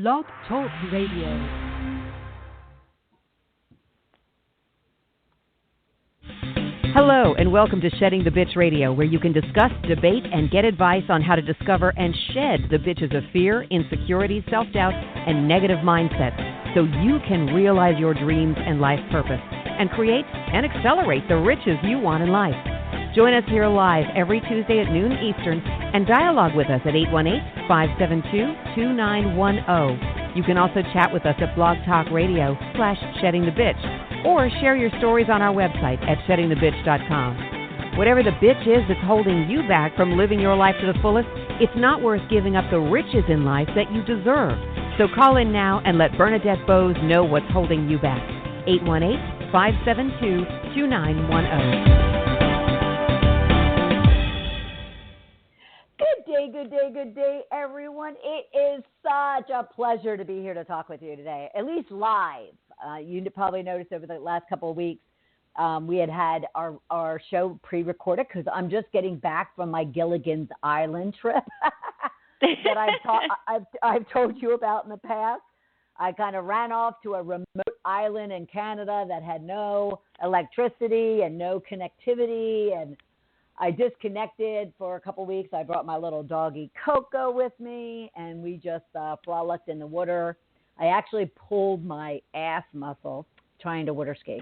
Blog Talk Radio. Hello, and welcome to Shedding the Bitch Radio, where you can discuss, debate, and get advice on how to discover and shed the bitches of fear, insecurity, self-doubt, and negative mindsets so you can realize your dreams and life purpose and create and accelerate the riches you want in life. Join us here live every Tuesday at noon Eastern and dialogue with us at 818-572-2910. You can also chat with us at Blog Talk Radio /SheddingTheBitch or share your stories on our website at SheddingTheBitch.com. Whatever the bitch is that's holding you back from living your life to the fullest, it's not worth giving up the riches in life that you deserve. So call in now and let Bernadette Bowes know what's holding you back. 818-572-2910. Good day, everyone. It is such a pleasure to be here to talk with you today, at least live. You probably noticed over the last couple of weeks, we had our show pre-recorded because I'm just getting back from my Gilligan's Island trip that I've told you about in the past. I kind of ran off to a remote island in Canada that had no electricity and no connectivity, and I disconnected for a couple of weeks. I brought my little doggy Coco with me, and we just frolicked in the water. I actually pulled my ass muscle trying to water ski.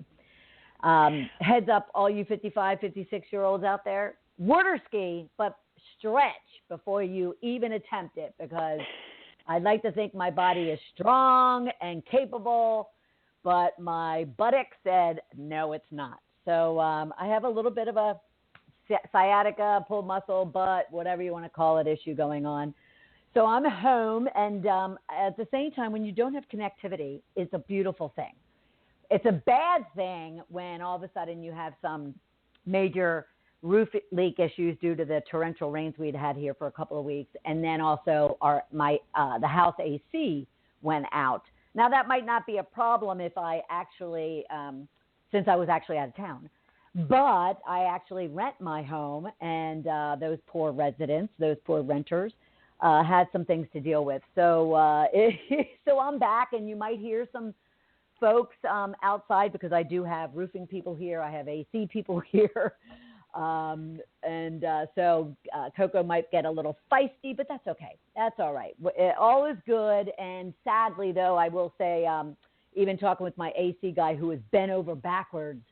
Heads up, all you 55, 56-year-olds out there, water ski, but stretch before you even attempt it, because I'd like to think my body is strong and capable, but my buttock said, no, it's not. So I have a little bit of a sciatica, pulled muscle, butt, whatever you want to call it, issue going on. So I'm home, and at the same time, when you don't have connectivity, it's a beautiful thing. It's a bad thing when all of a sudden you have some major roof leak issues due to the torrential rains we'd had here for a couple of weeks, and then also the house AC went out. Now, that might not be a problem if I actually, since I was actually out of town. But I actually rent my home, and those poor residents, those poor renters, had some things to deal with. So so I'm back, and you might hear some folks outside because I do have roofing people here. I have AC people here. So Coco might get a little feisty, but that's okay. That's all right. All is good. And sadly, though, I will say, even talking with my AC guy who has bent over backwards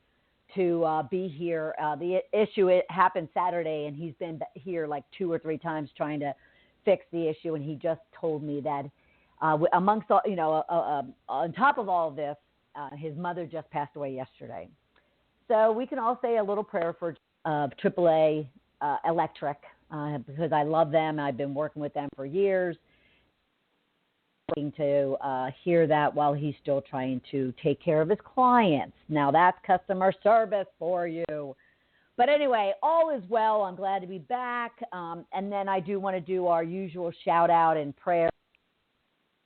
to be here. The issue, it happened Saturday, and he's been here like 2 or 3 times trying to fix the issue. And he just told me that amongst all, on top of all of this, his mother just passed away yesterday. So we can all say a little prayer for AAA Electric because I love them. I've been working with them for years. To hear that while he's still trying to take care of his clients. Now that's customer service for you. But anyway, all is well. I'm glad to be back. And then I do want to do our usual shout out and prayer.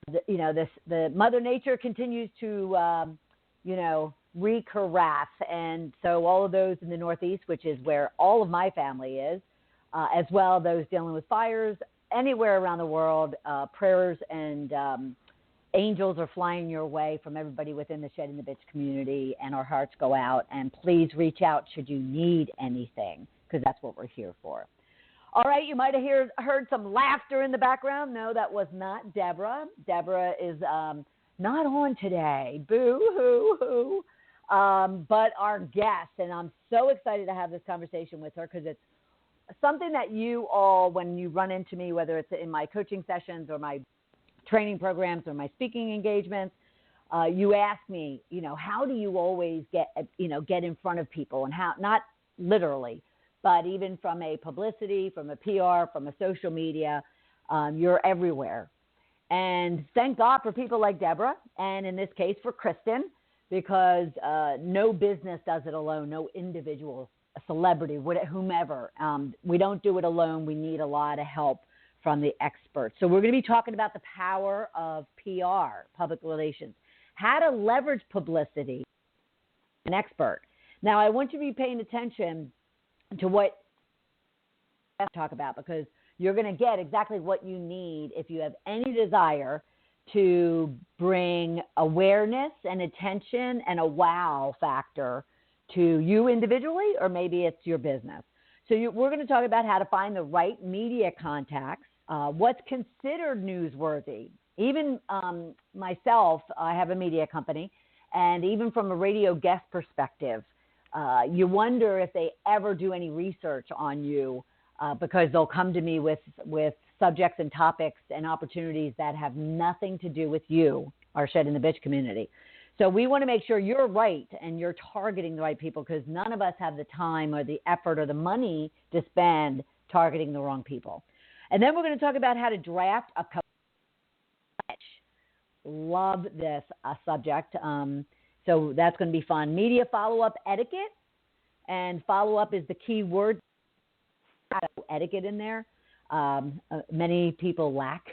The Mother Nature continues to, wreak her wrath. And so all of those in the Northeast, which is where all of my family is, as well those dealing with fires, anywhere around the world, prayers and angels are flying your way from everybody within the Shedding the Bitch community, and our hearts go out. And please reach out should you need anything, because that's what we're here for. All right, you might have heard some laughter in the background. No, that was not Deborah. Deborah is not on today. Boo-hoo-hoo. But our guest, and I'm so excited to have this conversation with her because it's something that you all, when you run into me, whether it's in my coaching sessions or my training programs or my speaking engagements, you ask me, how do you always get in front of people, and how, not literally, but even from a publicity, from a PR, from a social media, you're everywhere. And thank God for people like Deborah, and in this case for Kristin, because no business does it alone, no individual, a celebrity, whomever. We don't do it alone. We need a lot of help from the experts. So we're going to be talking about the power of PR, public relations, how to leverage publicity, an expert. Now, I want you to be paying attention to what I talk about, because you're going to get exactly what you need if you have any desire to bring awareness and attention and a wow factor to you individually, or maybe it's your business. So we're going to talk about how to find the right media contacts, what's considered newsworthy. Even myself, I have a media company, and even from a radio guest perspective, you wonder if they ever do any research on you because they'll come to me with subjects and topics and opportunities that have nothing to do with you, our Shedding the Bitch community. So we want to make sure you're right and you're targeting the right people, because none of us have the time or the effort or the money to spend targeting the wrong people. And then we're going to talk about how to draft a love this subject. So that's going to be fun. Media follow-up etiquette, and follow-up is the key word. Etiquette in there. Many people lack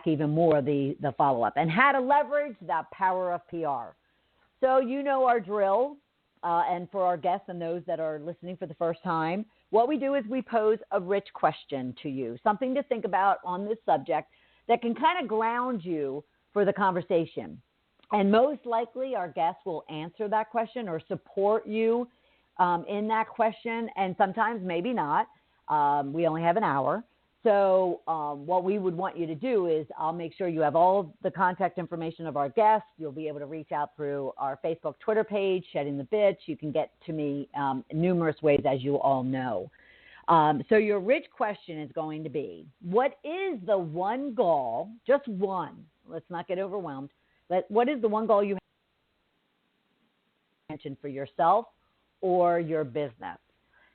even more the follow-up. And how to leverage the power of PR. So you know our drill, and for our guests and those that are listening for the first time, what we do is we pose a rich question to you, something to think about on this subject that can kind of ground you for the conversation. And most likely our guests will answer that question or support you in that question, and sometimes maybe not. We only have an hour. So what we would want you to do is I'll make sure you have all the contact information of our guests. You'll be able to reach out through our Facebook, Twitter page, Shedding the Bitch. You can get to me numerous ways, as you all know. So your rich question is going to be, what is the one goal, just one, let's not get overwhelmed, but what is the one goal you have for yourself or your business?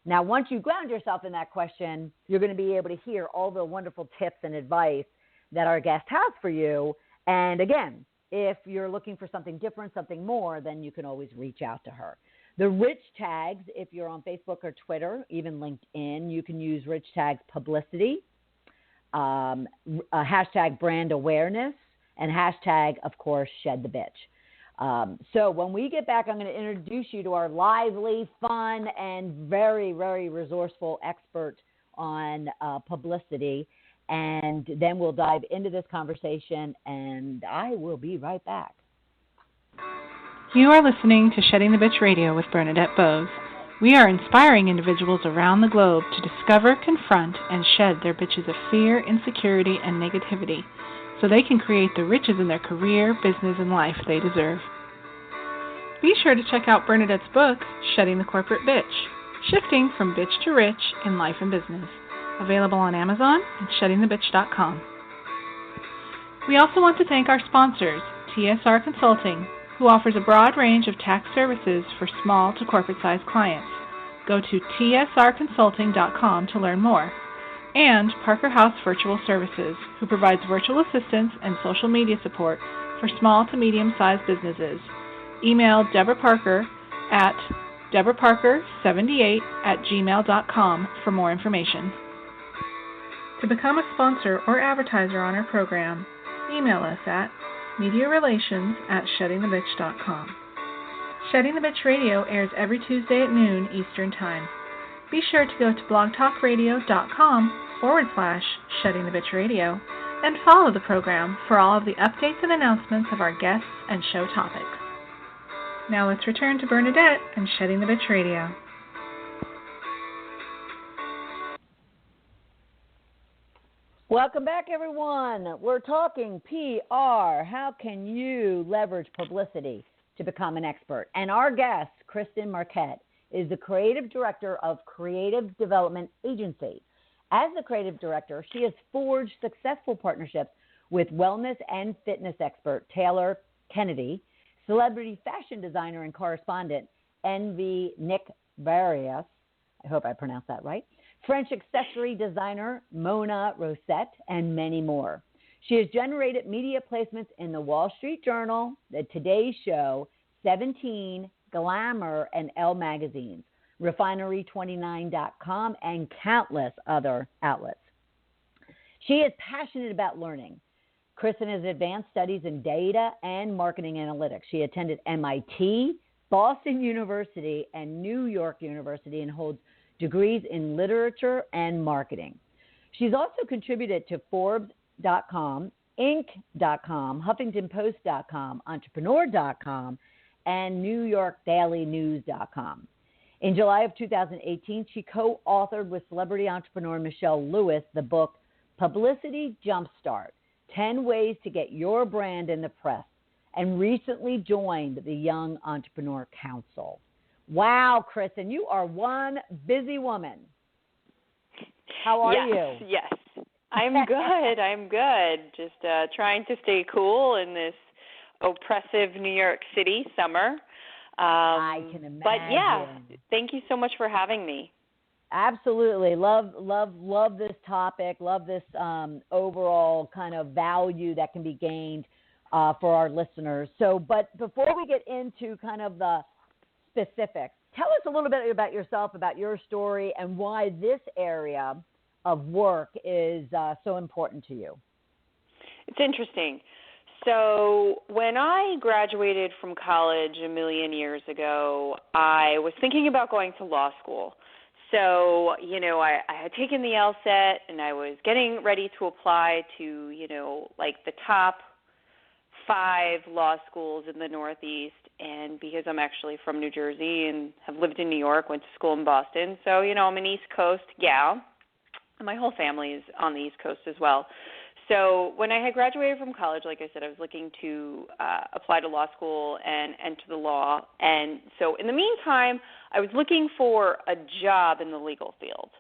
Now, once you ground yourself in that question, you're going to be able to hear all the wonderful tips and advice that our guest has for you. And again, if you're looking for something different, something more, then you can always reach out to her. The rich tags, if you're on Facebook or Twitter, even LinkedIn, you can use rich tags publicity, hashtag brand awareness, and hashtag, of course, shed the bitch. So when we get back, I'm going to introduce you to our lively, fun, and very, very resourceful expert on publicity. And then we'll dive into this conversation, and I will be right back. You are listening to Shedding the Bitch Radio with Bernadette Bose. We are inspiring individuals around the globe to discover, confront, and shed their bitches of fear, insecurity, and negativity, so they can create the riches in their career, business, and life they deserve. Be sure to check out Bernadette's book, Shedding the Corporate Bitch, Shifting from Bitch to Rich in Life and Business, available on Amazon and sheddingthebitch.com. We also want to thank our sponsors, TSR Consulting, who offers a broad range of tax services for small to corporate-sized clients. Go to tsrconsulting.com to learn more. And Parker House Virtual Services, who provides virtual assistance and social media support for small to medium-sized businesses. Email Deborah Parker at deborahparker78@gmail.com for more information. To become a sponsor or advertiser on our program, email us at mediarelations@sheddingthebitch.com. Shedding the Bitch Radio airs every Tuesday at noon Eastern Time. Be sure to go to blogtalkradio.com/Shedding the Bitch Radio and follow the program for all of the updates and announcements of our guests and show topics. Now let's return to Bernadette and Shedding the Bitch Radio. Welcome back, everyone. We're talking PR. How can you leverage publicity to become an expert? And our guest, Kristin Marquet, is the creative director of Creative Development Agency. As the creative director, she has forged successful partnerships with wellness and fitness expert Taylor Kennedy, celebrity fashion designer and correspondent Envy Nick Barrios, I hope I pronounced that right, French accessory designer Mona Rosette, and many more. She has generated media placements in the Wall Street Journal, the Today Show, 17, Glamour, and Elle magazines, Refinery29.com, and countless other outlets. She is passionate about learning. Kristin has advanced studies in data and marketing analytics. She attended MIT, Boston University, and New York University, and holds degrees in literature and marketing. She's also contributed to Forbes.com, Inc.com, HuffingtonPost.com, Entrepreneur.com, and NewYorkDailyNews.com. In July of 2018, she co-authored with celebrity entrepreneur Michelle Lewis the book Publicity Jumpstart, 10 Ways to Get Your Brand in the Press, and recently joined the Young Entrepreneur Council. Wow, Kristin, you are one busy woman. How are you? Yes, I'm good. I'm good. Just trying to stay cool in this oppressive New York City summer. I can imagine. But yeah, thank you so much for having me. Absolutely. Love this topic. Love this overall kind of value that can be gained for our listeners. So, but before we get into kind of the specifics, tell us a little bit about yourself, about your story, and why this area of work is so important to you. It's interesting. So when I graduated from college a million years ago, I was thinking about going to law school. So, I had taken the LSAT and I was getting ready to apply to, like the top 5 law schools in the Northeast. And because I'm actually from New Jersey and have lived in New York, went to school in Boston. So, I'm an East Coast gal. And my whole family is on the East Coast as well. So when I had graduated from college, like I said, I was looking to apply to law school and enter the law. And so in the meantime, I was looking for a job in the legal field.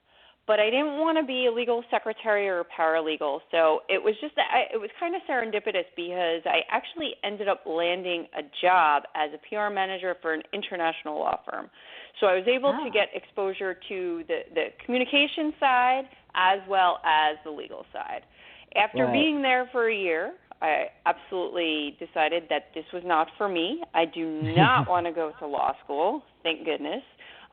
But I didn't want to be a legal secretary or a paralegal. So it was just it was kind of serendipitous because I actually ended up landing a job as a PR manager for an international law firm. So I was able to get exposure to the communication side as well as the legal side. After being there for a year, I absolutely decided that this was not for me. I do not want to go to law school, thank goodness.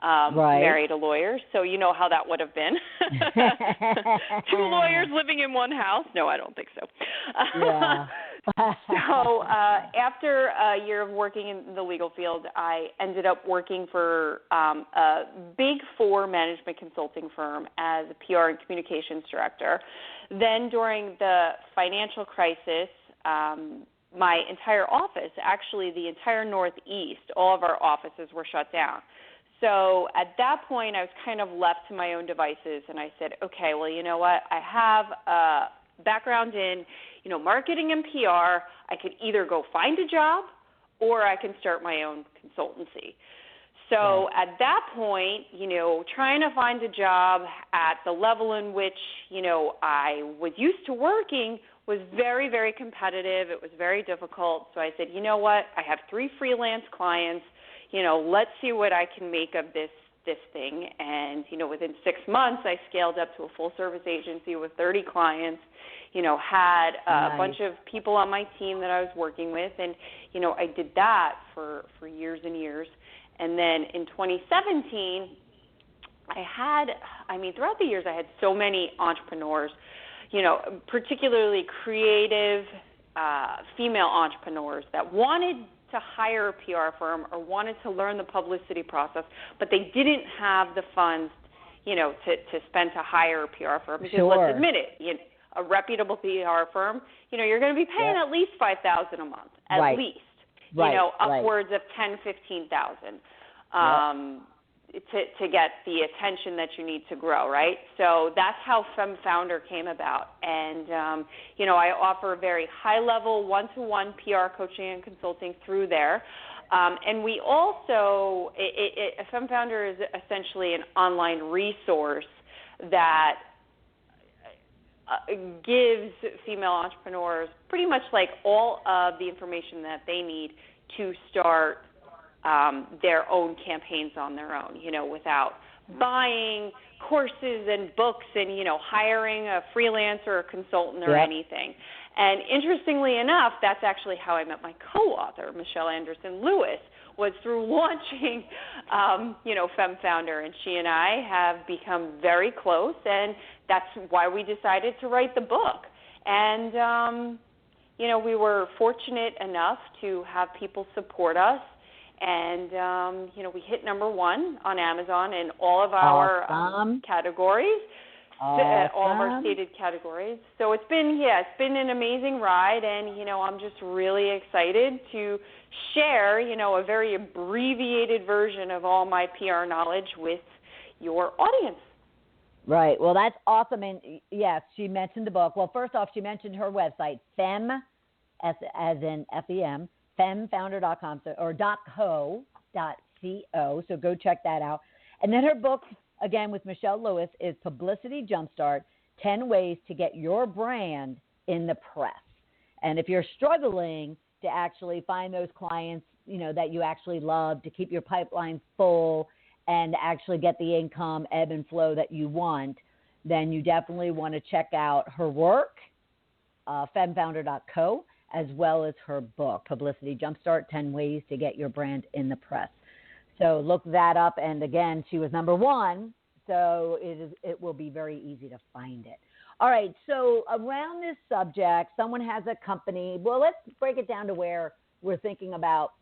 Married a lawyer, so you know how that would have been. 2 lawyers living in one house? No, I don't think so. Yeah. So after a year of working in the legal field, I ended up working for a Big 4 management consulting firm as a PR and communications director. Then during the financial crisis, my entire office, actually the entire Northeast, all of our offices were shut down. So at that point, I was kind of left to my own devices, and I said, okay, well, you know what? I have a background in, marketing and PR. I could either go find a job or I can start my own consultancy. So at that point, trying to find a job at the level in which, I was used to working was very, very competitive. It was very difficult. So I said, you know what? I have 3 freelance clients. Let's see what I can make of this thing. And, within 6 months, I scaled up to a full-service agency with 30 clients, had a bunch of people on my team that I was working with. And, I did that for years and years. And then in 2017, throughout the years, I had so many entrepreneurs, particularly creative female entrepreneurs that wanted to hire a PR firm or wanted to learn the publicity process, but they didn't have the funds, to spend to hire a PR firm. Because let's admit it, a reputable PR firm, you're going to be paying at least $5,000 a month, at least, upwards of $10,000-15,000 to get the attention that you need to grow, right? So that's how Femme Founder came about. And, I offer very high-level, one-to-one PR coaching and consulting through there. And we also, Femme Founder is essentially an online resource that gives female entrepreneurs pretty much like all of the information that they need to start their own campaigns on their own, without buying courses and books and, hiring a freelancer or a consultant or anything. And interestingly enough, that's actually how I met my co-author, Michelle Anderson Lewis, was through launching, Femme Founder. And she and I have become very close, and that's why we decided to write the book. And, we were fortunate enough to have people support us. And, we hit #1 on Amazon in all of our categories. all of our stated categories. So it's been an amazing ride, and, I'm just really excited to share, a very abbreviated version of all my PR knowledge with your audience. Right. Well, that's awesome. And yes, she mentioned the book. Well, first off, she mentioned her website, Fem, as in F-E-M, femfounder.com, or .co. So go check that out. And then her book, again, with Michelle Lewis, is Publicity Jumpstart, 10 Ways to Get Your Brand in the Press. And if you're struggling to actually find those clients, that you actually love, to keep your pipeline full and actually get the income, ebb and flow that you want, then you definitely want to check out her work, femfounder.co, as well as her book, Publicity Jumpstart, 10 Ways to Get Your Brand in the Press. So look that up. And again, she was number one, so it will be very easy to find it. All right, so around this subject, someone has a company. Well, let's break it down to where we're thinking about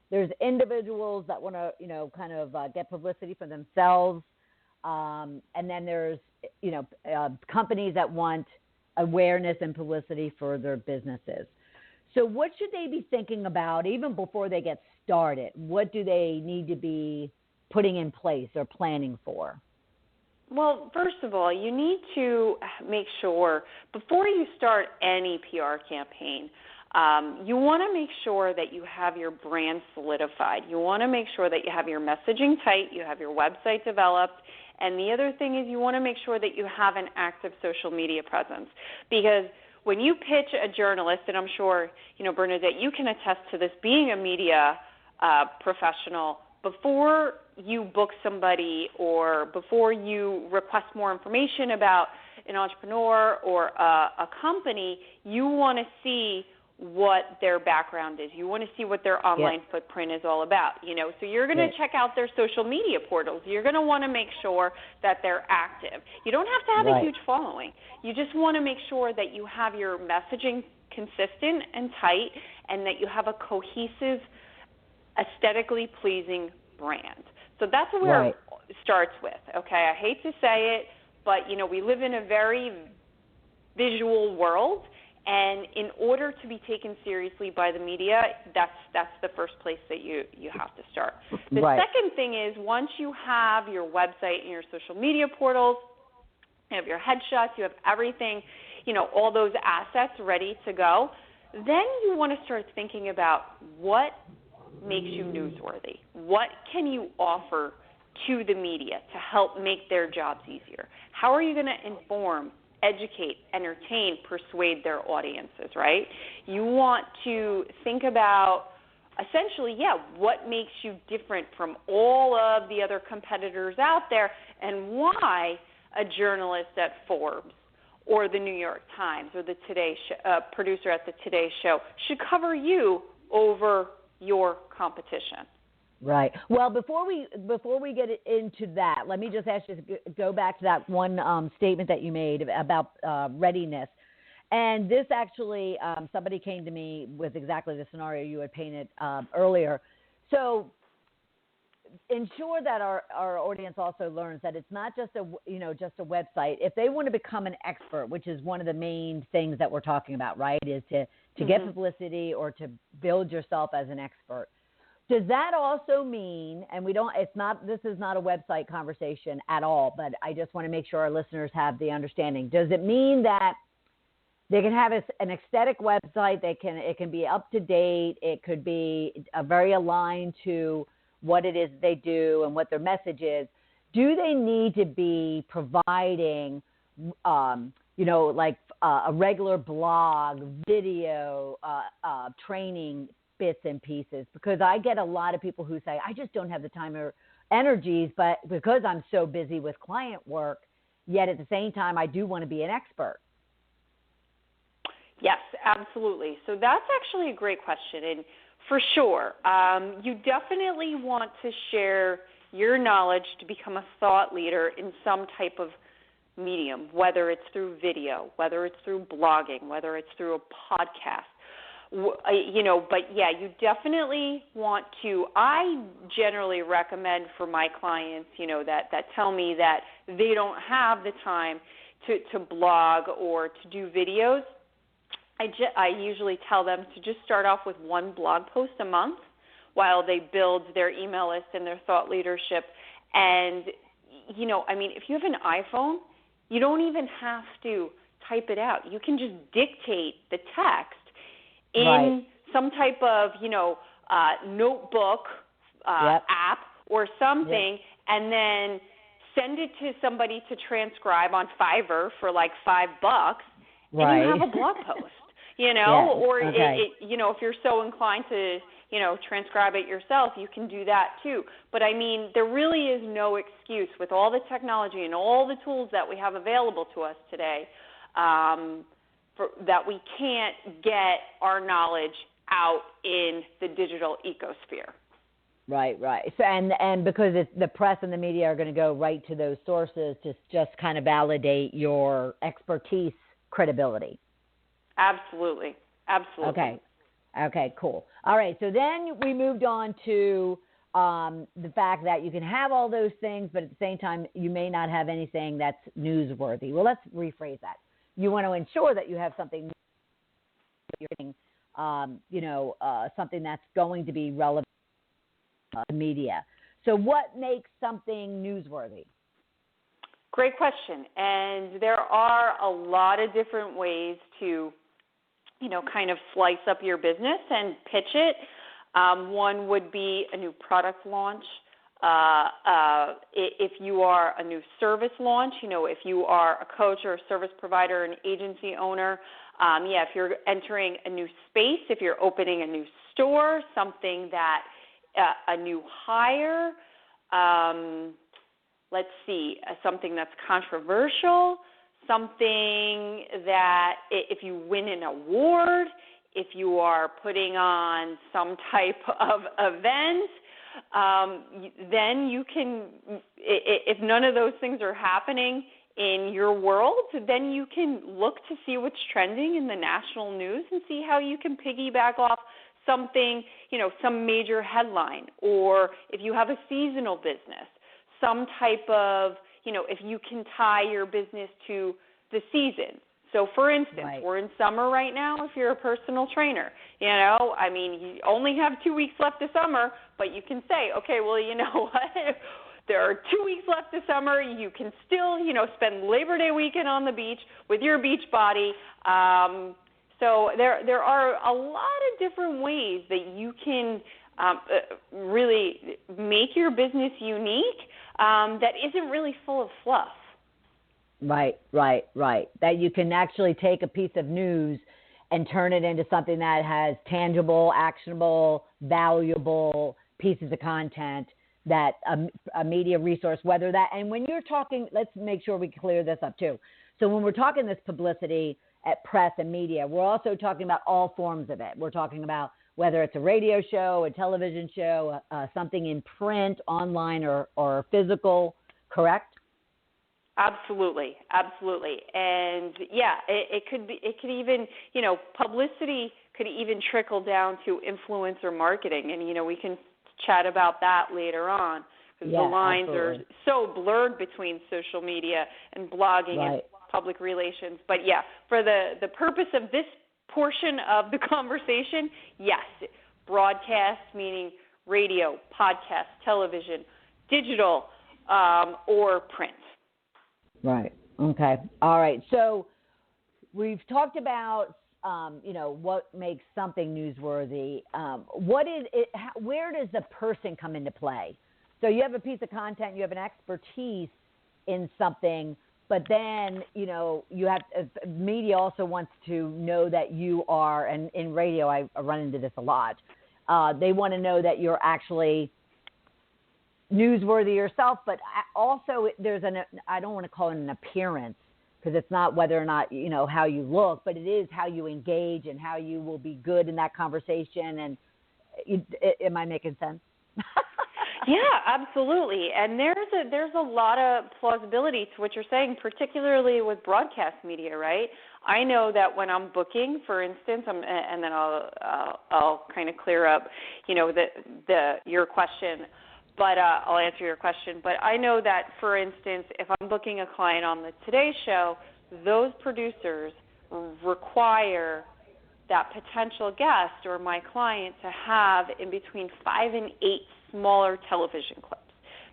there's individuals that want to, kind of get publicity for themselves. And then there's, companies that want awareness and publicity for their businesses. So what should they be thinking about even before they get started? What do they need to be putting in place or planning for? Well, first of all, you need to make sure before you start any PR campaign, you want to make sure that you have your brand solidified. You want to make sure that you have your messaging tight, you have your website developed, and the other thing is you want to make sure that you have an active social media presence. Because when you pitch a journalist, and I'm sure, Bernadette, you can attest to this, being a media professional, before you book somebody or before you request more information about an entrepreneur or a company, you want to see what their background is. You want to see what their online footprint is all about, So you're going to check out their social media portals. You're going to want to make sure that they're active. You don't have to have a huge following. You just want to make sure that you have your messaging consistent and tight and that you have a cohesive, aesthetically pleasing brand. So that's where it starts with, okay? I hate to say it, but, we live in a very visual world, and in order to be taken seriously by the media, that's the first place that you have to start. The second thing is once you have your website and your social media portals, you have your headshots, you have everything, all those assets ready to go, then you want to start thinking about what makes you newsworthy. What can you offer to the media to help make their jobs easier? How are you going to inform, educate, entertain, persuade their audiences, right? You want to think about essentially, what makes you different from all of the other competitors out there and why a journalist at Forbes or the New York Times or the Today producer at the Today Show should cover you over your competition. Right. Well, before we get into that, let me just ask you to go back to that one statement that you made about readiness. And this actually, somebody came to me with exactly the scenario you had painted earlier. So ensure that our audience also learns that it's not just a website. If they want to become an expert, which is one of the main things that we're talking about, right, is to get publicity or to build yourself as an expert. Does that also mean, and this is not a website conversation at all, but I just want to make sure our listeners have the understanding. Does it mean that they can have an aesthetic website, it can be up to date, it could be very aligned to what it is they do and what their message is? Do they need to be providing, a regular blog, video, training bits and pieces? Because I get a lot of people who say, I just don't have the time or energies, but because I'm so busy with client work, yet at the same time, I do want to be an expert. Yes, absolutely. So that's actually a great question. And for sure, you definitely want to share your knowledge to become a thought leader in some type of medium, whether it's through video, whether it's through blogging, whether it's through a podcast. But you definitely want to, I generally recommend for my clients, that tell me that they don't have the time to blog or to do videos, I usually tell them to just start off with one blog post a month while they build their email list and their thought leadership. And, if you have an iPhone, you don't even have to type it out. You can just dictate the text in some type of, notebook app or something, and then send it to somebody to transcribe on Fiverr for like $5, and you have a blog post, or if you're so inclined to, transcribe it yourself, you can do that too. But there really is no excuse with all the technology and all the tools that we have available to us today that we can't get our knowledge out in the digital ecosphere. Right. So, and because the press and the media are going to go right to those sources to just kind of validate your expertise credibility. Absolutely. Okay, cool. All right, so then we moved on to the fact that you can have all those things, but at the same time, you may not have anything that's newsworthy. Well, let's rephrase that. You want to ensure that you have something, something that's going to be relevant to the media. So what makes something newsworthy? Great question. And there are a lot of different ways to kind of slice up your business and pitch it. One would be a new product launch. If you are a new service launch, if you are a coach or a service provider, an agency owner, if you're entering a new space, if you're opening a new store, something that a new hire, something that's controversial, something that if you win an award, if you are putting on some type of event, then you can, if none of those things are happening in your world, then you can look to see what's trending in the national news and see how you can piggyback off something, some major headline, or if you have a seasonal business, some type of, if you can tie your business to the season. So, for instance, we're in summer right now if you're a personal trainer. You only have 2 weeks left of summer, but you can say, okay, well, you know what? There are 2 weeks left of summer. You can still, spend Labor Day weekend on the beach with your beach body. So there are a lot of different ways that you can really make your business unique that isn't really full of fluff. Right. That you can actually take a piece of news and turn it into something that has tangible, actionable, valuable pieces of content that a media resource, whether that, and when you're talking, let's make sure we clear this up too. So when we're talking this publicity at press and media, we're also talking about all forms of it. We're talking about whether it's a radio show, a television show, something in print, online, or physical, correct? Absolutely. And it could even, publicity could even trickle down to influencer marketing. And, we can chat about that later on because the lines are so blurred between social media and blogging and public relations. But for the purpose of this portion of the conversation, yes, broadcast, meaning radio, podcast, television, digital, or print. Right. Okay. All right. So we've talked about, what makes something newsworthy. What is it? Where does the person come into play? So you have a piece of content, you have an expertise in something, but then, you have media also wants to know that you are, and in radio, I run into this a lot. They want to know that you're actually newsworthy yourself, but also there's I don't want to call it an appearance because it's not whether or not, how you look, but it is how you engage and how you will be good in that conversation. And am I making sense? Yeah, absolutely. And there's a lot of plausibility to what you're saying, particularly with broadcast media, right? I know that when I'm booking, for instance, and then I'll kind of clear up, your question. but I'll answer your question. But I know that, for instance, if I'm booking a client on the Today Show, those producers require that potential guest or my client to have in between 5 and 8 smaller television clips,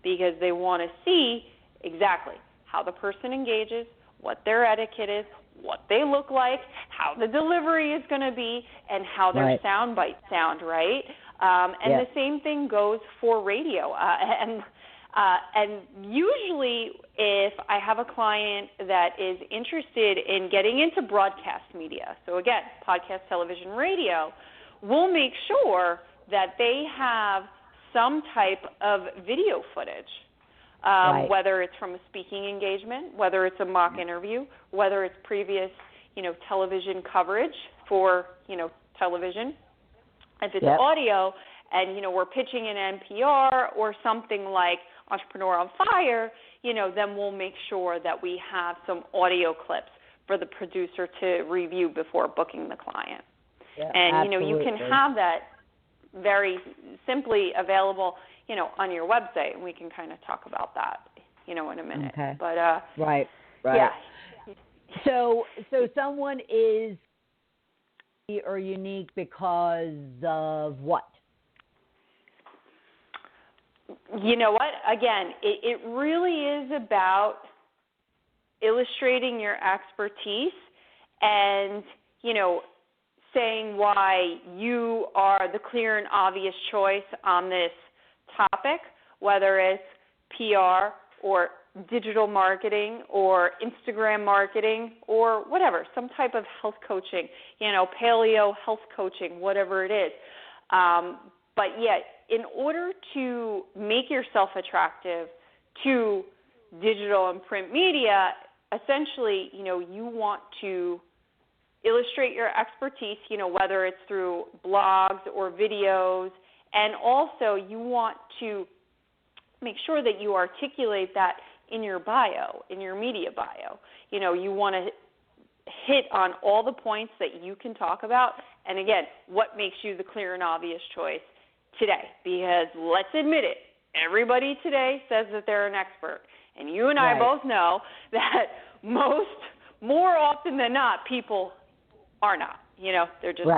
because they want to see exactly how the person engages, what their etiquette is, what they look like, how the delivery is going to be, and how their sound bites sound, right? And the same thing goes for radio. And usually if I have a client that is interested in getting into broadcast media, so again, podcast, television, radio, we'll make sure that they have some type of video footage, whether it's from a speaking engagement, whether it's a mock interview, whether it's previous, television coverage for, television. If it's audio and, we're pitching an NPR or something like Entrepreneur on Fire, then we'll make sure that we have some audio clips for the producer to review before booking the client. Yeah, and, absolutely. you can have that very simply available, on your website, and we can kind of talk about that, in a minute. Okay. But right. Yeah. So someone is or unique because of what? You know what? Again, it really is about illustrating your expertise and, saying why you are the clear and obvious choice on this topic, whether it's PR or digital marketing or Instagram marketing or whatever, some type of health coaching, paleo health coaching, whatever it is. But yet, in order to make yourself attractive to digital and print media, essentially, you want to illustrate your expertise, whether it's through blogs or videos, and also you want to make sure that you articulate that in your bio, in your media bio. You want to hit on all the points that you can talk about, and again, what makes you the clear and obvious choice today, because let's admit it, everybody today says that they're an expert, and you and I both know that more often than not, people are not. They're just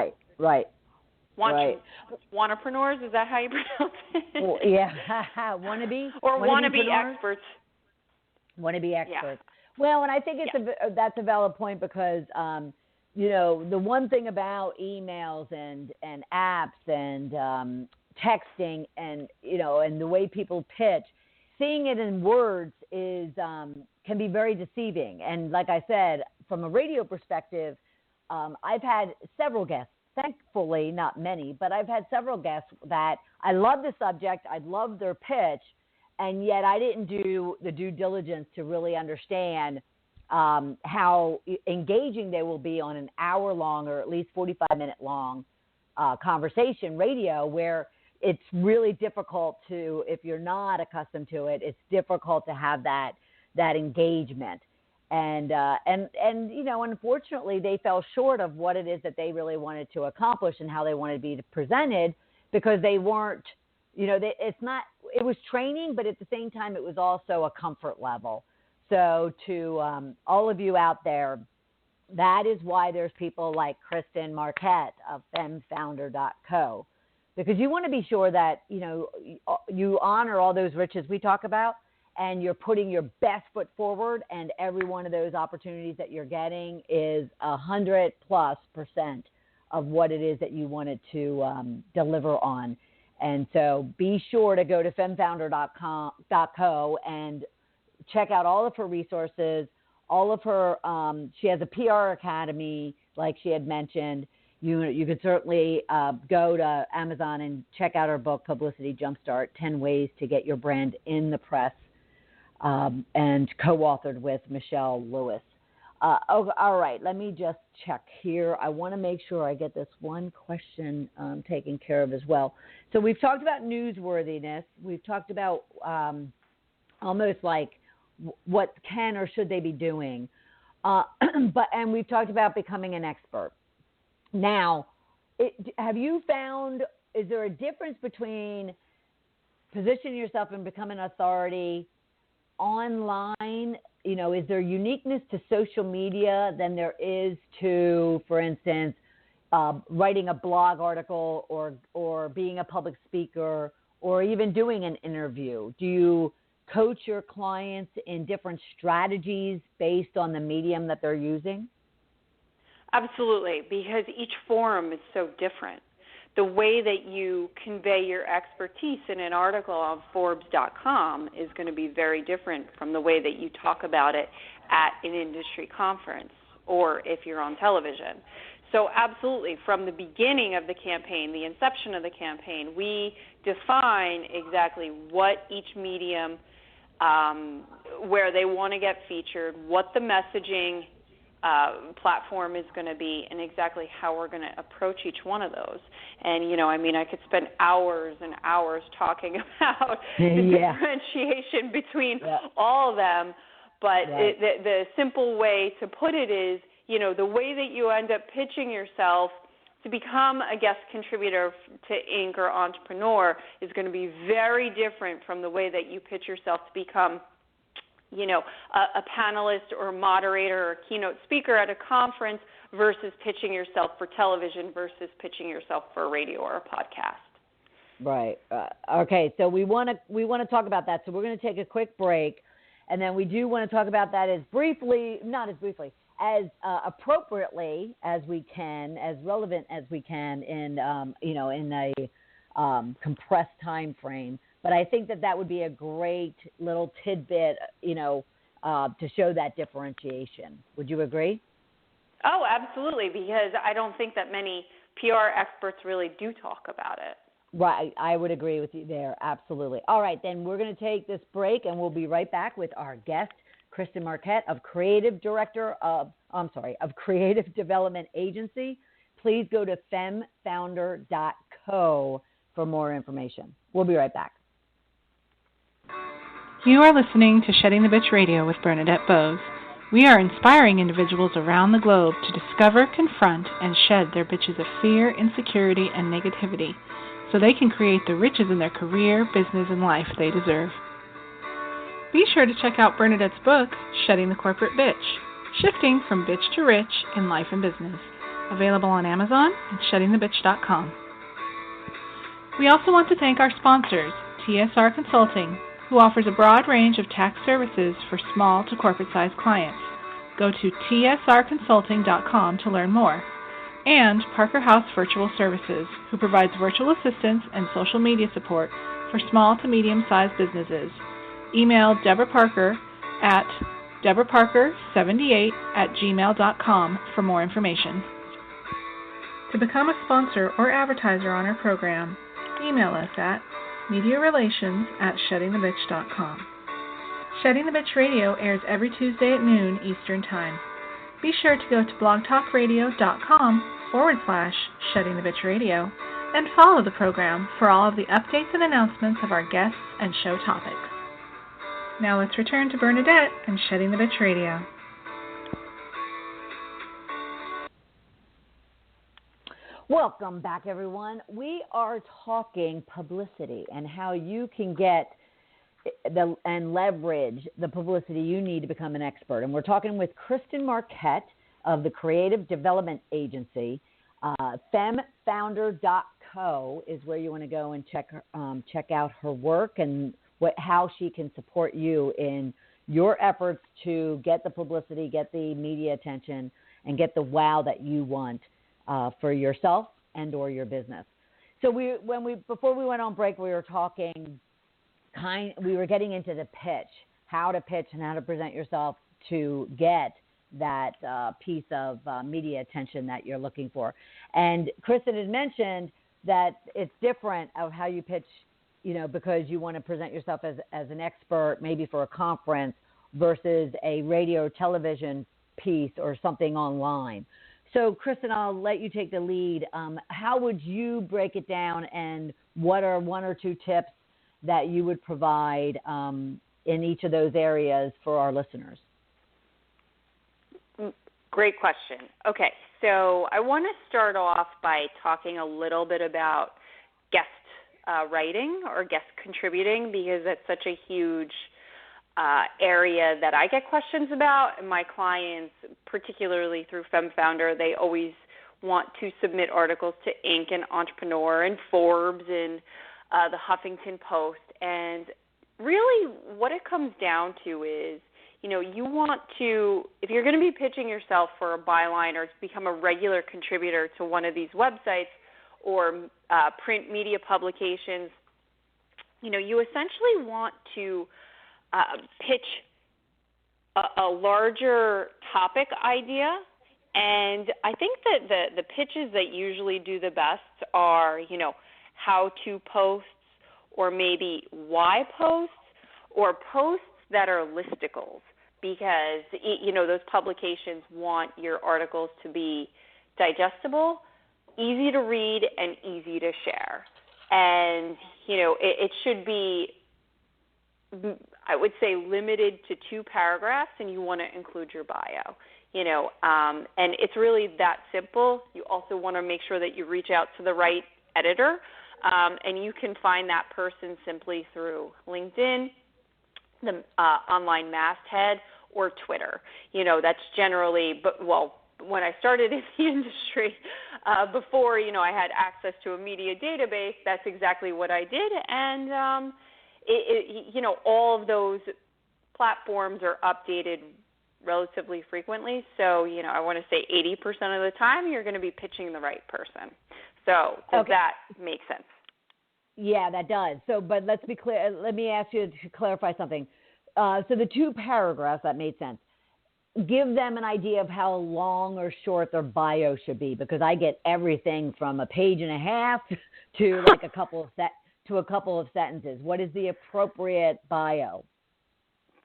wannapreneurs. Is that how you pronounce it? Well, yeah, wannabe or wannabe experts. Wannabe experts. Yeah. Well, and I think that's a valid point because the one thing about emails and apps and texting and and the way people pitch, seeing it in words is can be very deceiving. And like I said, from a radio perspective, I've had several guests, thankfully not many, but I've had several guests that I love the subject, I love their pitch, and yet I didn't do the due diligence to really understand how engaging they will be on an hour-long or at least 45-minute long conversation radio, where it's really difficult to, if you're not accustomed to it, it's difficult to have that engagement. And unfortunately, they fell short of what it is that they really wanted to accomplish and how they wanted to be presented, because they weren't, it was training, but at the same time, it was also a comfort level. So to all of you out there, that is why there's people like Kristin Marquet of femfounder.co, because you want to be sure that, you honor all those riches we talk about, and you're putting your best foot forward, and every one of those opportunities that you're getting is 100+% of what it is that you wanted to deliver on. And so be sure to go to femfounder.co and check out all of her resources, all of her, she has a PR academy, like she had mentioned. You could certainly go to Amazon and check out her book, Publicity Jumpstart, 10 Ways to Get Your Brand in the Press, and co-authored with Michelle Lewis. All right, let me just check here. I want to make sure I get this one question taken care of as well. So we've talked about newsworthiness. We've talked about almost like what can or should they be doing. And we've talked about becoming an expert. Now, have you found, is there a difference between position yourself and become an authority online, is there uniqueness to social media than there is to, for instance, writing a blog article or being a public speaker or even doing an interview? Do you coach your clients in different strategies based on the medium that they're using? Absolutely, because each forum is so different. The way that you convey your expertise in an article on Forbes.com is going to be very different from the way that you talk about it at an industry conference or if you're on television. So absolutely, from the beginning of the campaign, the inception of the campaign, we define exactly what each medium, where they want to get featured, what the messaging platform is going to be, and exactly how we're going to approach each one of those. And, I could spend hours and hours talking about the differentiation between all of them, but the simple way to put it is, the way that you end up pitching yourself to become a guest contributor to Inc. or Entrepreneur is going to be very different from the way that you pitch yourself to become a panelist or a moderator or a keynote speaker at a conference versus pitching yourself for television versus pitching yourself for a radio or a podcast. Right. Okay. So we want to talk about that. So we're going to take a quick break, and then we do want to talk about that as appropriately as we can, as relevant as we can in a compressed time frame. But I think that would be a great little tidbit, to show that differentiation. Would you agree? Oh, absolutely, because I don't think that many PR experts really do talk about it. Right. I would agree with you there. Absolutely. All right, then we're going to take this break, and we'll be right back with our guest, Kristin Marquet, of Creative Development Agency. Please go to femfounder.co for more information. We'll be right back. You are listening to Shedding the Bitch Radio with Bernadette Bose. We are inspiring individuals around the globe to discover, confront, and shed their bitches of fear, insecurity, and negativity so they can create the riches in their career, business, and life they deserve. Be sure to check out Bernadette's book, Shedding the Corporate Bitch, Shifting from Bitch to Rich in Life and Business, available on Amazon and sheddingthebitch.com. We also want to thank our sponsors, TSR Consulting, who offers a broad range of tax services for small to corporate-sized clients. Go to tsrconsulting.com to learn more. And Parker House Virtual Services, who provides virtual assistance and social media support for small to medium-sized businesses. Email Deborah Parker at deborahparker78@gmail.com for more information. To become a sponsor or advertiser on our program, email us at mediarelations@sheddingthebitch.com. Shedding the Bitch Radio airs every Tuesday at noon Eastern Time. Be sure to go to blogtalkradio.com/sheddingthebitchradio and follow the program for all of the updates and announcements of our guests and show topics. Now let's return to Bernadette and Shedding the Bitch Radio. Welcome back, everyone. We are talking publicity and how you can get and leverage the publicity you need to become an expert. And we're talking with Kristin Marquet of the Creative Development Agency. femfounder.co is where you want to go and check out her work and how she can support you in your efforts to get the publicity, get the media attention, and get the wow that you want for yourself and or your business. So before we went on break, we were talking we were getting into the pitch, how to pitch and how to present yourself to get that piece of media attention that you're looking for. And Kristin had mentioned that it's different of how you pitch, because you want to present yourself as an expert, maybe for a conference, versus a radio or television piece or something online. So, Kristin, I'll let you take the lead. How would you break it down, and what are one or two tips that you would provide in each of those areas for our listeners? Great question. Okay, so I want to start off by talking a little bit about guest writing or guest contributing, because that's such a huge area that I get questions about. And my clients, particularly through FemFounder, they always want to submit articles to Inc. and Entrepreneur and Forbes and the Huffington Post. And really what it comes down to is, you want to, if you're going to be pitching yourself for a byline or to become a regular contributor to one of these websites or print media publications, you essentially want to pitch a larger topic idea. And I think that the pitches that usually do the best are, how to posts, or maybe why posts, or posts that are listicles, because, those publications want your articles to be digestible, easy to read, and easy to share. And, it should be, I would say, limited to 2 paragraphs, and you want to include your bio, and it's really that simple. You also want to make sure that you reach out to the right editor, and you can find that person simply through LinkedIn, the online masthead, or Twitter. That's generally, when I started in the industry, before, I had access to a media database, that's exactly what I did. And, all of those platforms are updated relatively frequently. So, I want to say 80% of the time you're going to be pitching the right person. So does that make sense? Yeah, that does. So, but let's be clear. Let me ask you to clarify something. So the 2 paragraphs, that made sense. Give them an idea of how long or short their bio should be, because I get everything from a page and a half to like a couple of sentences. What is the appropriate bio?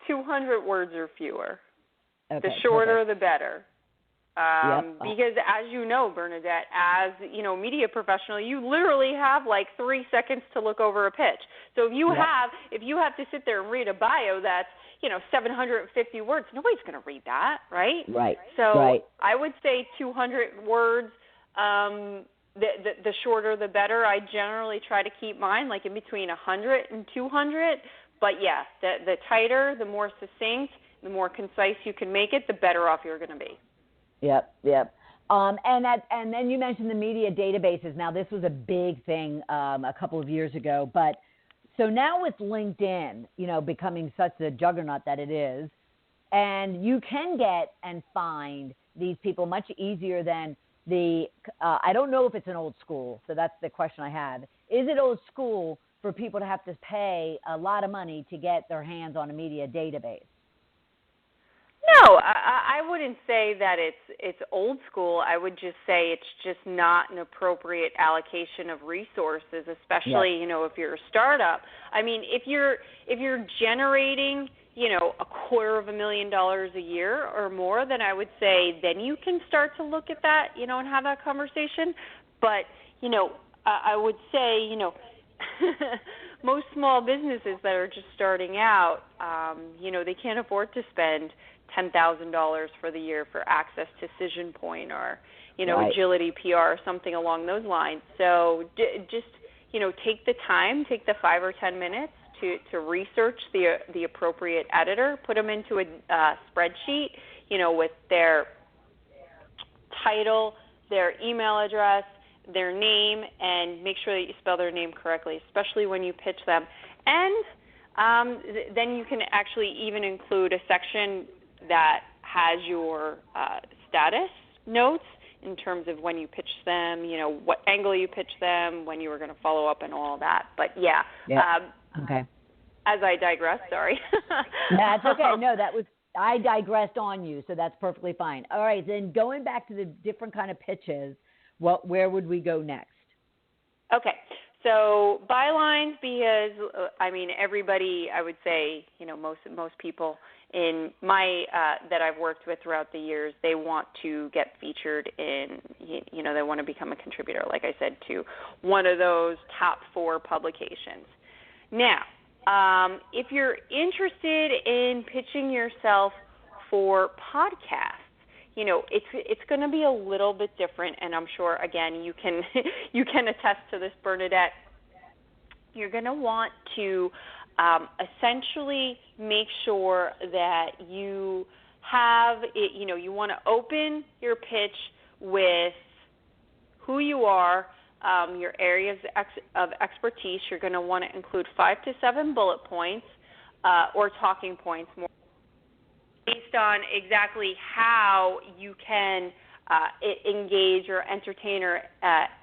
200 words or fewer. Okay, the shorter, perfect. the better. Because as you know, Bernadette, as media professional, you literally have like 3 seconds to look over a pitch. So if you have to sit there and read a bio that's 750 words, nobody's going to read that, right? Right. So I would say 200 words. The shorter, the better. I generally try to keep mine like in between 100 and 200. But yeah, the tighter, the more succinct, the more concise you can make it, the better off you're going to be. Yep. And then you mentioned the media databases. Now, this was a big thing a couple of years ago. But so now with LinkedIn, becoming such a juggernaut that it is, and you can get and find these people much easier than I don't know if it's an old school. So that's the question I have. Is it old school for people to have to pay a lot of money to get their hands on a media database? No, I wouldn't say that it's old school. I would just say it's just not an appropriate allocation of resources, especially if you're a startup. I mean, if you're generating $250,000 a year or more, then I would say then you can start to look at that, and have that conversation. But I would say most small businesses that are just starting out, they can't afford to spend $10,000 for the year for Access Decision Point or, Agility PR or something along those lines. So just, take the time, take the 5 or 10 minutes to research the appropriate editor, put them into a spreadsheet, with their title, their email address, their name, and make sure that you spell their name correctly, especially when you pitch them. And then you can actually even include a section that has your status notes in terms of when you pitch them, what angle you pitch them, when you were going to follow up and all that. But okay. As I digress, sorry. That's okay. No, I digressed on you, so that's perfectly fine. All right, then going back to the different kind of pitches, where would we go next? Okay. So bylines, because everybody, I would say, most people in my that I've worked with throughout the years, they want to get featured in, they want to become a contributor, like I said, to one of those top 4 publications. Now, if you're interested in pitching yourself for podcasts, it's going to be a little bit different, and I'm sure, again, you can attest to this, Bernadette. you're going to want to essentially make sure that you have it, you want to open your pitch with who you are, your areas of expertise. You're going to want to include 5 to 7 bullet points or talking points more based on exactly how you can engage or entertain or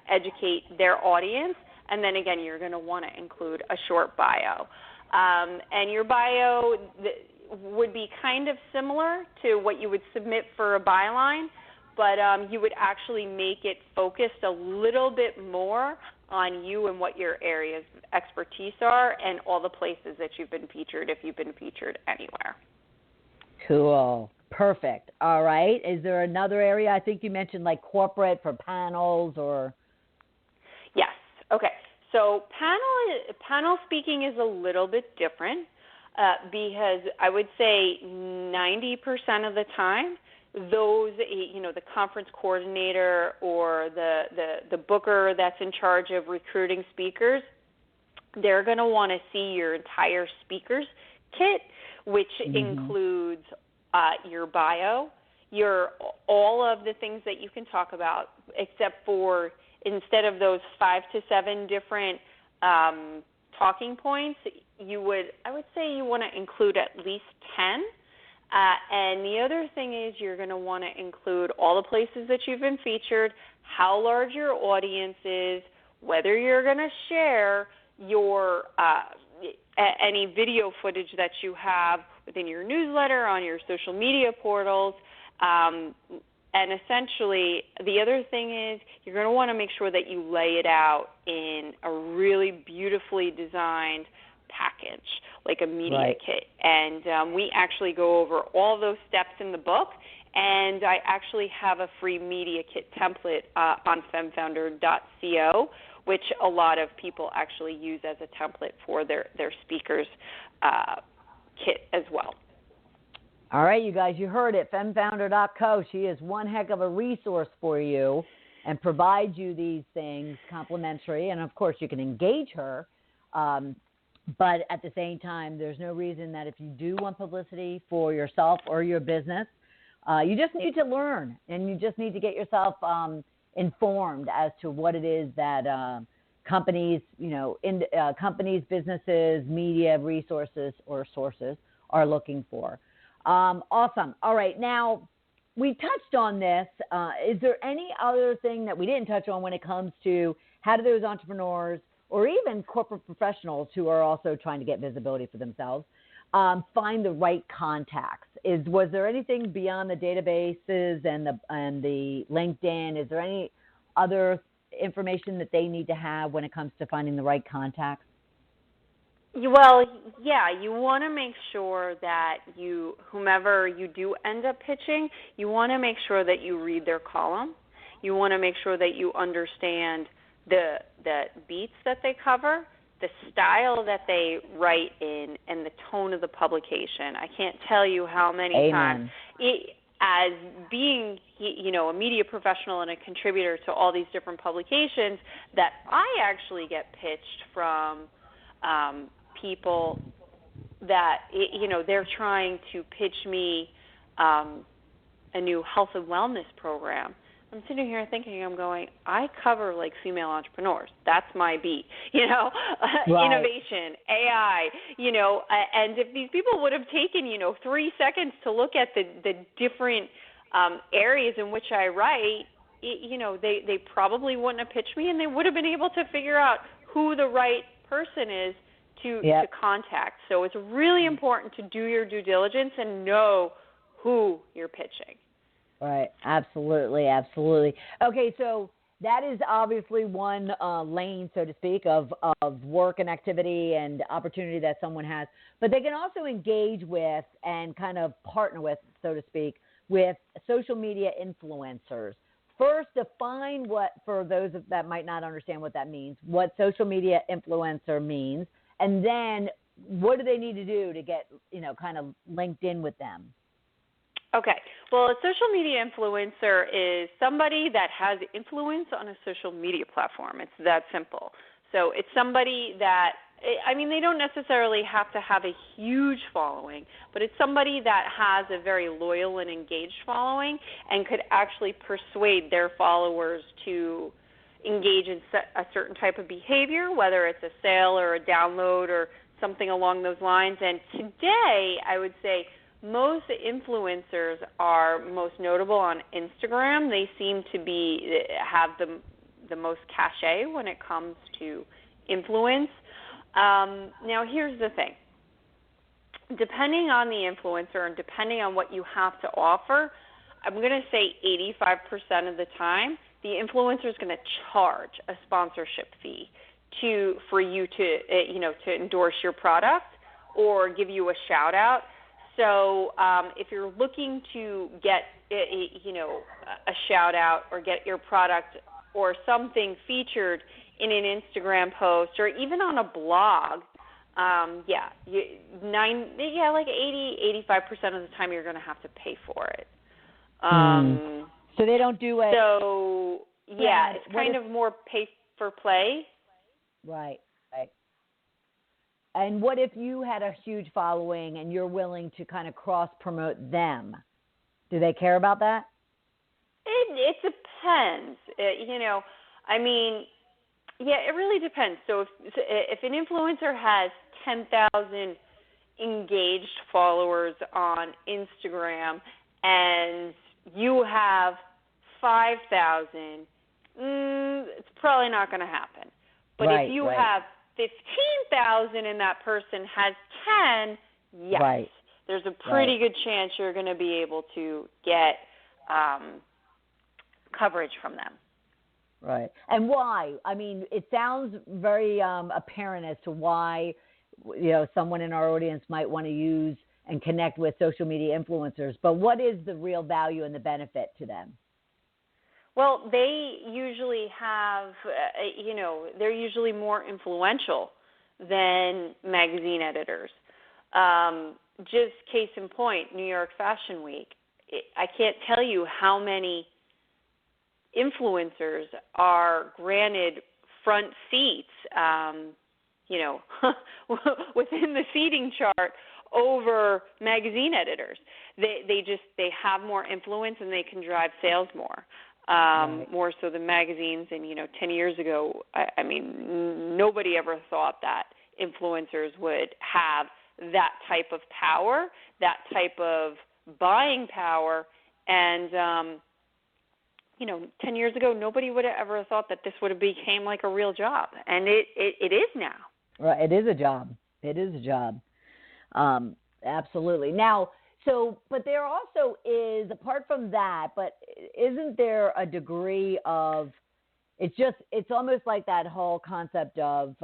educate their audience. And then again, you're going to want to include a short bio. And your bio would be kind of similar to what you would submit for a byline, but you would actually make it focused a little bit more on you and what your areas of expertise are and all the places that you've been featured, if you've been featured anywhere. Cool. Perfect. All right. Is there another area? I think you mentioned like corporate for panels or... Yes. Okay. So panel speaking is a little bit different because I would say 90% of the time, those, the conference coordinator or the booker that's in charge of recruiting speakers, they're going to want to see your entire speaker's kit, which includes your bio, all of the things that you can talk about, except for instead of those 5 to 7 different talking points, I would say you want to include at least 10. And the other thing is you're going to want to include all the places that you've been featured, how large your audience is, whether you're going to share your any video footage that you have within your newsletter, on your social media portals. And essentially, the other thing is you're going to want to make sure that you lay it out in a really beautifully designed package, like a media kit. And we actually go over all those steps in the book. And I actually have a free media kit template on femfounder.co, which a lot of people actually use as a template for their speakers kit as well. All right, you guys, you heard it, femfounder.co. She is one heck of a resource for you and provides you these things complimentary. And, of course, you can engage her. But at the same time, there's no reason that if you do want publicity for yourself or your business, you just need to learn and you just need to get yourself informed as to what it is that companies, companies, businesses, media, resources, or sources are looking for. Awesome. All right. Now, we touched on this. Is there any other thing that we didn't touch on when it comes to how do those entrepreneurs or even corporate professionals who are also trying to get visibility for themselves find the right contacts? Was there anything beyond the databases and the LinkedIn? Is there any other information that they need to have when it comes to finding the right contacts? Well, yeah, you want to make sure that whomever you do end up pitching, you want to make sure that you read their column. You want to make sure that you understand the beats that they cover, the style that they write in, and the tone of the publication. I can't tell you how many times, as being a media professional and a contributor to all these different publications, that I actually get pitched from people that, they're trying to pitch me a new health and wellness program. I'm sitting here thinking, I cover like female entrepreneurs. That's my beat, innovation, AI, and if these people would have taken, 3 seconds to look at the different areas in which I write, they probably wouldn't have pitched me and they would have been able to figure out who the right person is to contact. So it's really important to do your due diligence and know who you're pitching. Right. Absolutely. Absolutely. Okay. So that is obviously one lane, so to speak, of work and activity and opportunity that someone has. But they can also engage with and kind of partner with, so to speak, with social media influencers. First, define for those that might not understand what that means, what social media influencer means, and then what do they need to do to get, kind of linked in with them? Okay. Well, a social media influencer is somebody that has influence on a social media platform. It's that simple. So it's somebody that, I mean, they don't necessarily have to have a huge following, but it's somebody that has a very loyal and engaged following and could actually persuade their followers to engage in a certain type of behavior, whether it's a sale or a download or something along those lines. And today, I would say most influencers are most notable on Instagram. They seem to have the most cachet when it comes to influence. Now, here's the thing. Depending on the influencer and depending on what you have to offer, I'm going to say 85% of the time, the influencer is going to charge a sponsorship fee for you to endorse your product or give you a shout out. So if you're looking to get a shout out or get your product or something featured in an Instagram post or even on a blog, like 85% of the time you're going to have to pay for it. So they don't do it. So, it's kind of more pay for play. Right. And what if you had a huge following and you're willing to kind of cross-promote them? Do they care about that? It depends. It really depends. So if an influencer has 10,000 engaged followers on Instagram and you have 5,000, it's probably not going to happen. But if you have 15,000 and that person has 10, yes, there's a pretty good chance you're going to be able to get coverage from them. Right. And why? I mean, it sounds very apparent as to why, someone in our audience might want to use and connect with social media influencers. But what is the real value and the benefit to them? Well, they usually have, they're usually more influential than magazine editors. Just case in point, New York Fashion Week. I can't tell you how many influencers are granted front seats, within the seating chart over magazine editors. They have more influence and they can drive sales more. More so than magazines. And, 10 years ago, I mean, nobody ever thought that influencers would have that type of power, that type of buying power. And, 10 years ago, nobody would have ever thought that this would have became like a real job. And it is now. Right. It is a job. Absolutely. Now, but there also is, apart from that, but isn't there a degree of, it's almost like that whole concept of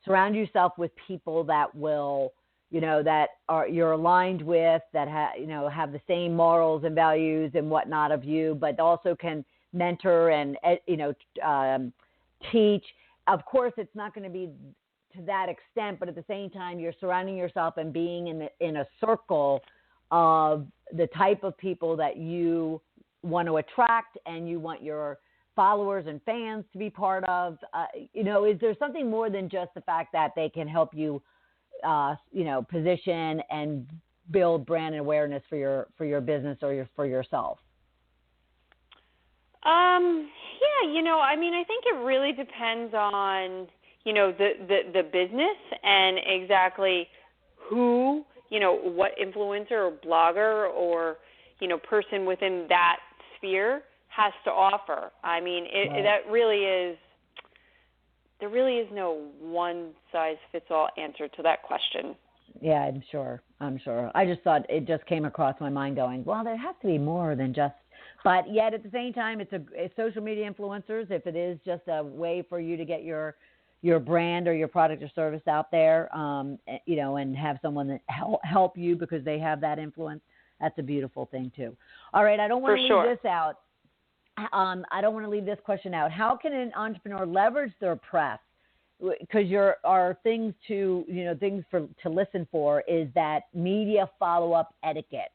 surround yourself with people that will, that you're aligned with, that have the same morals and values and whatnot of you, but also can mentor and, teach. Of course, it's not going to be to that extent, but at the same time, you're surrounding yourself and being in a circle of the type of people that you want to attract and you want your followers and fans to be part of. Is there something more than just the fact that they can help you, position and build brand awareness for your business or for yourself? I think it really depends on, the business and exactly who, what influencer or blogger or, person within that sphere has to offer. I mean, that really is, there really is no one-size-fits-all answer to that question. Yeah, I'm sure. I just thought it just came across my mind going, well, there has to be more than just, but yet at the same time, it's social media influencers. If it is just a way for you to get your brand or your product or service out there, and have someone that help you because they have that influence, that's a beautiful thing too. All right, I don't want to leave this out. I don't want to leave this question out. How can an entrepreneur leverage their press? Because our things to listen for is that media follow-up etiquette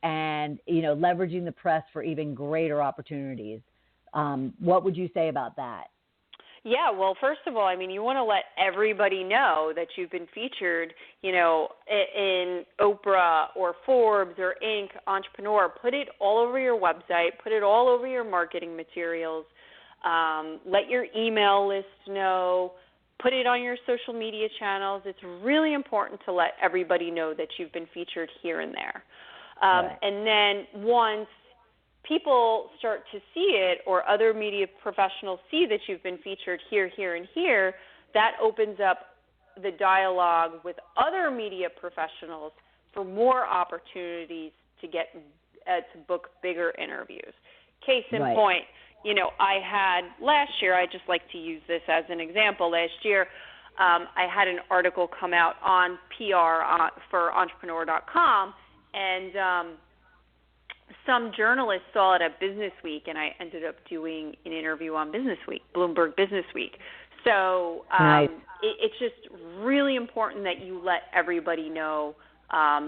and, leveraging the press for even greater opportunities. What would you say about that? Yeah, well, first of all, I mean, you want to let everybody know that you've been featured, in Oprah or Forbes or Inc., Entrepreneur. Put it all over your website. Put it all over your marketing materials. Let your email list know. Put it on your social media channels. It's really important to let everybody know that you've been featured here and there. Right. And then once people start to see it, or other media professionals see that you've been featured here, here, and here, that opens up the dialogue with other media professionals for more opportunities to get to book bigger interviews. Case in Right. point, I had last year, I just like to use this as an example. Last year, I had an article come out on PR for Entrepreneur.com, and some journalists saw it at Business Week, and I ended up doing an interview on Business Week, Bloomberg Business Week. So Nice. it's just really important that you let everybody know.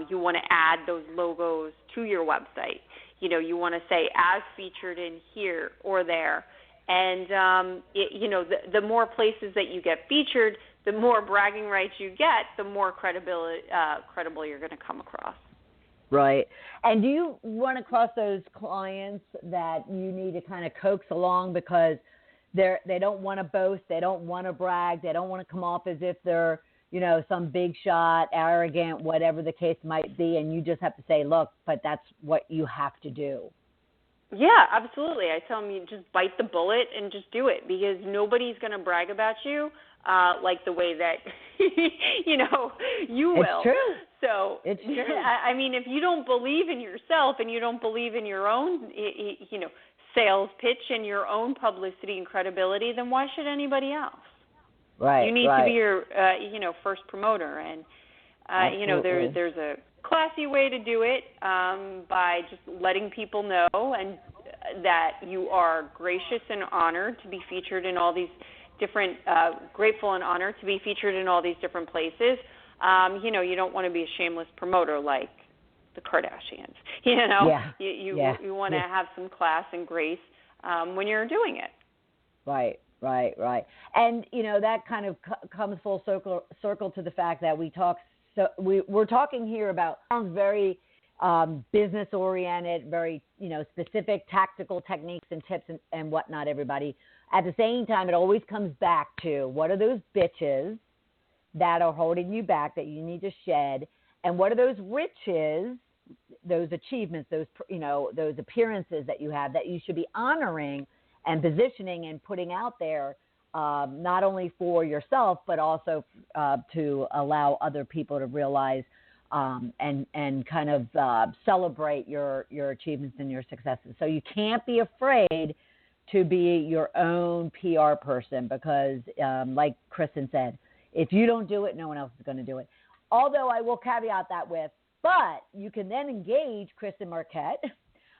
You want to add those logos to your website. You want to say as featured in here or there. And, the more places that you get featured, the more bragging rights you get, the more credible you're going to come across. Right. And do you run across those clients that you need to kind of coax along because they don't want to boast, they don't want to brag, they don't want to come off as if they're, some big shot, arrogant, whatever the case might be, and you just have to say, look, but that's what you have to do? Yeah, absolutely. I tell them, you just bite the bullet and just do it, because nobody's going to brag about you like the way that, you will. It's true. So, it's true. I mean, if you don't believe in yourself and you don't believe in your own, sales pitch and your own publicity and credibility, then why should anybody else? Right. You need to be your, first promoter. And, there's a classy way to do it by just letting people know and that you are gracious and honored to be featured in all these different, grateful and honored to be featured in all these different places. You don't want to be a shameless promoter like the Kardashians. Yeah. You want to have some class and grace when you're doing it. Right. And, that kind of comes full circle to the fact that we're talking here about sounds very business oriented, very, specific tactical techniques and tips and whatnot, everybody. At the same time, it always comes back to what are those bitches that are holding you back that you need to shed, and what are those riches, those achievements, those appearances that you have that you should be honoring and positioning and putting out there, not only for yourself, but also to allow other people to realize and kind of celebrate your achievements and your successes. So you can't be afraid to be your own PR person because, like Kristin said, if you don't do it, no one else is going to do it. Although I will caveat that with, but you can then engage Kristin Marquet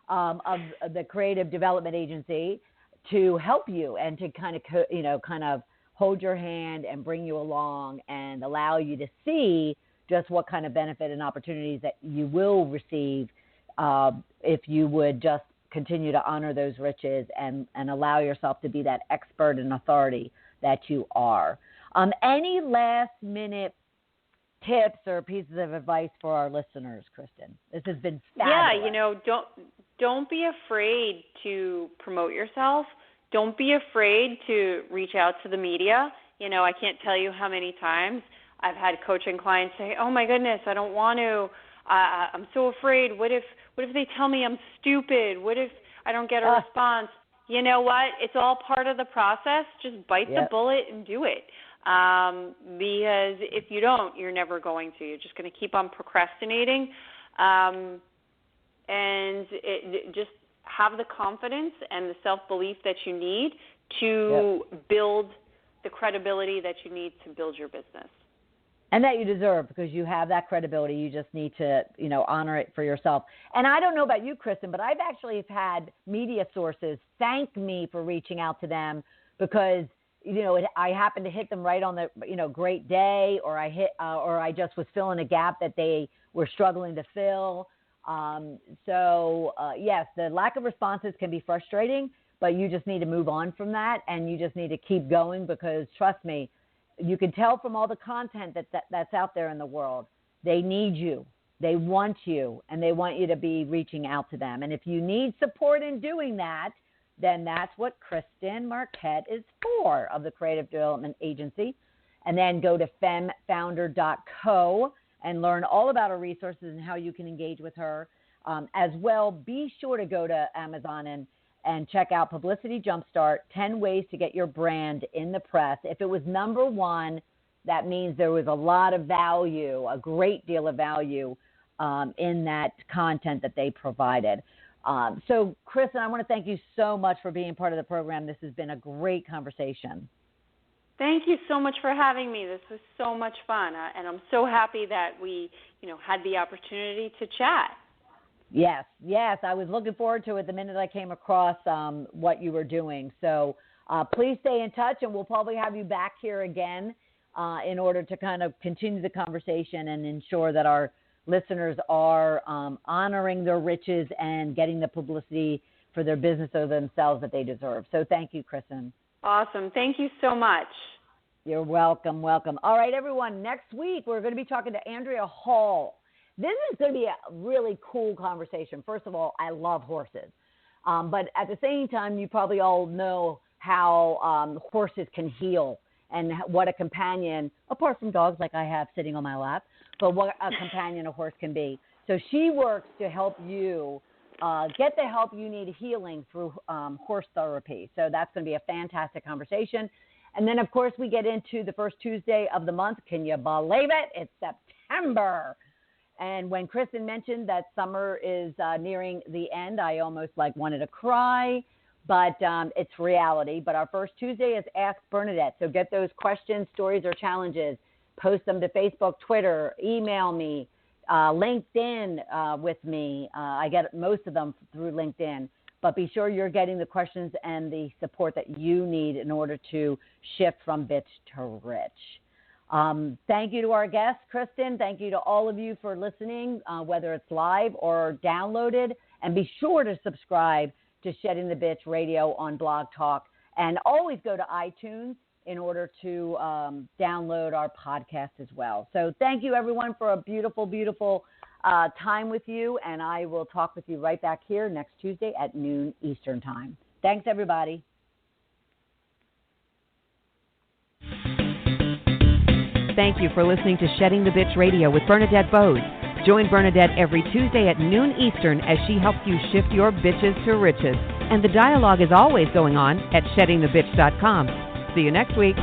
of the Creative Development Agency to help you and to kind of hold your hand and bring you along and allow you to see just what kind of benefit and opportunities that you will receive if you would just continue to honor those riches and allow yourself to be that expert and authority that you are. Any last minute tips or pieces of advice for our listeners, Kristin? This has been fabulous. Yeah, don't be afraid to promote yourself. Don't be afraid to reach out to the media. I can't tell you how many times I've had coaching clients say, "Oh my goodness, I don't want to. I'm so afraid. What if they tell me I'm stupid? What if I don't get a response?" You know what? It's all part of the process. Just bite the bullet and do it. Because if you don't, you're never going to. You're just going to keep on procrastinating. And just have the confidence and the self-belief that you need to build the credibility that you need to build your business. And that you deserve, because you have that credibility. You just need to, honor it for yourself. And I don't know about you, Kristin, but I've actually had media sources thank me for reaching out to them because, I happened to hit them right on the, great day, or I just was filling a gap that they were struggling to fill. Yes, the lack of responses can be frustrating, but you just need to move on from that, and you just need to keep going, because trust me, you can tell from all the content that's out there in the world. They need you. They want you, and they want you to be reaching out to them. And if you need support in doing that, then that's what Kristin Marquet is for, of the Creative Development Agency. And then go to femmefounder.co and learn all about her resources and how you can engage with her. As well, be sure to go to Amazon and check out Publicity Jumpstart, 10 Ways to Get Your Brand in the Press. If it was number one, that means there was a lot of value, a great deal of value in that content that they provided. So, Kristin, I want to thank you so much for being part of the program. This has been a great conversation. Thank you so much for having me. This was so much fun, and I'm so happy that we, had the opportunity to chat. Yes. I was looking forward to it the minute I came across what you were doing. So please stay in touch, and we'll probably have you back here again in order to kind of continue the conversation and ensure that our listeners are honoring their riches and getting the publicity for their business or themselves that they deserve. So thank you, Kristin. Awesome. Thank you so much. You're welcome. All right, everyone. Next week, we're going to be talking to Andrea Hall. This is going to be a really cool conversation. First of all, I love horses. But at the same time, you probably all know how horses can heal and what a companion, apart from dogs like I have sitting on my lap, but what a companion a horse can be. So she works to help you get the help you need healing through horse therapy. So that's going to be a fantastic conversation. And then, of course, we get into the first Tuesday of the month. Can you believe it? It's September. And when Kristin mentioned that summer is nearing the end, I almost wanted to cry, but it's reality. But our first Tuesday is Ask Bernadette. So get those questions, stories, or challenges. Post them to Facebook, Twitter, email me, LinkedIn with me. I get most of them through LinkedIn. But be sure you're getting the questions and the support that you need in order to shift from bitch to rich. Thank you to our guest, Kristin. Thank you to all of you for listening, whether it's live or downloaded. And be sure to subscribe to Shedding the Bitch Radio on Blog Talk. And always go to iTunes in order to download our podcast as well. So thank you, everyone, for a beautiful, beautiful time with you. And I will talk with you right back here next Tuesday at noon Eastern Time. Thanks, everybody. Thank you for listening to Shedding the Bitch Radio with Bernadette Bose. Join Bernadette every Tuesday at noon Eastern as she helps you shift your bitches to riches. And the dialogue is always going on at sheddingthebitch.com. See you next week.